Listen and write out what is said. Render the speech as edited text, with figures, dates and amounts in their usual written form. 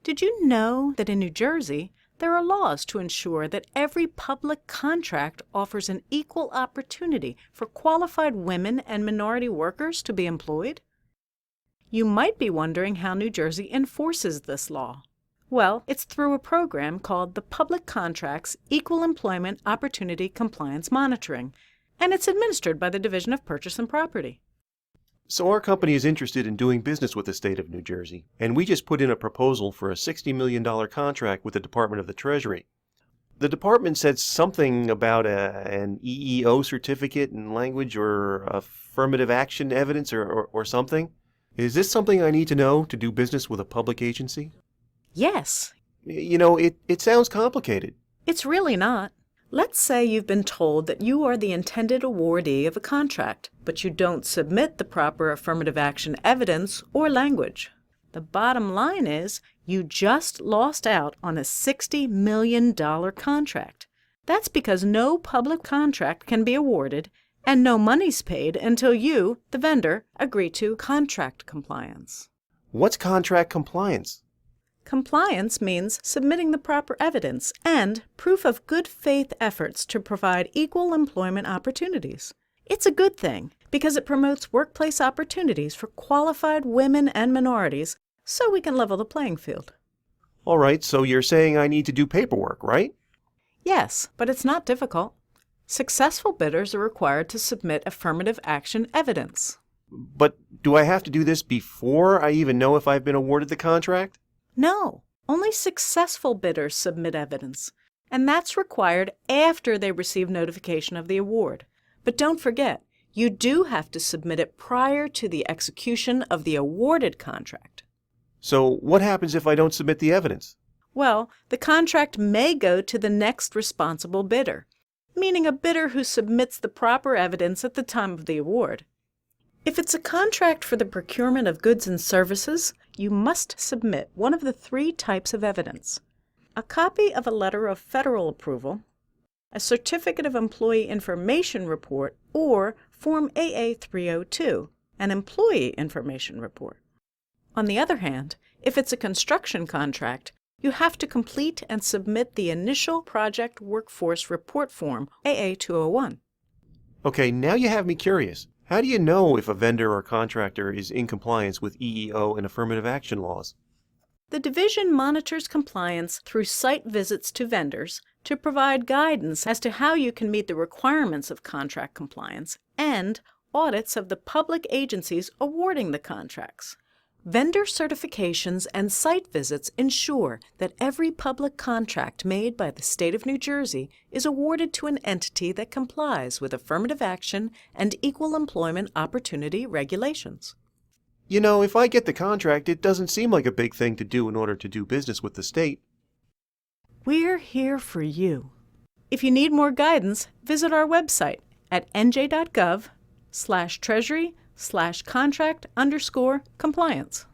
Did you know that in New Jersey, there are laws to ensure that every public contract offers an equal opportunity for qualified women and minority workers to be employed? You might be wondering how New Jersey enforces this law. Well, it's through a program called the Public Contracts Equal Employment Opportunity Compliance Monitoring, and it's administered by the Division of Purchase and Property. So our company is interested in doing business with the state of New Jersey, and we just put in a proposal for a $60 million contract with the Department of the Treasury. The department said something about an EEO certificate in language or affirmative action evidence or something. Is this something I need to know to do business with a public agency? Yes. You know, it sounds complicated. It's really not. Let's say you've been told that you are the intended awardee of a contract, but you don't submit the proper affirmative action evidence or language. The bottom line is you just lost out on a $60 million contract. That's because no public contract can be awarded and no money's paid until you, the vendor, agree to contract compliance. What's contract compliance? Compliance means submitting the proper evidence and proof of good faith efforts to provide equal employment opportunities. It's a good thing because it promotes workplace opportunities for qualified women and minorities so we can level the playing field. All right, so you're saying I need to do paperwork, right? Yes, but it's not difficult. Successful bidders are required to submit affirmative action evidence. But do I have to do this before I even know if I've been awarded the contract? No, only successful bidders submit evidence, and that's required after they receive notification of the award. But don't forget, you do have to submit it prior to the execution of the awarded contract. So what happens if I don't submit the evidence? Well, the contract may go to the next responsible bidder, meaning a bidder who submits the proper evidence at the time of the award. If it's a contract for the procurement of goods and services, you must submit one of the 3 types of evidence: a copy of a letter of federal approval, a certificate of employee information report, or Form AA-302, an employee information report. On the other hand, if it's a construction contract, you have to complete and submit the initial project workforce report form, AA-201. Okay, now you have me curious. How do you know if a vendor or contractor is in compliance with EEO and affirmative action laws? The division monitors compliance through site visits to vendors to provide guidance as to how you can meet the requirements of contract compliance and audits of the public agencies awarding the contracts. Vendor certifications and site visits ensure that every public contract made by the state of New Jersey is awarded to an entity that complies with affirmative action and equal employment opportunity regulations. You know, if I get the contract, it doesn't seem like a big thing to do in order to do business with the state. We're here for you. If you need more guidance, visit our website at nj.gov/treasury/contract_compliance.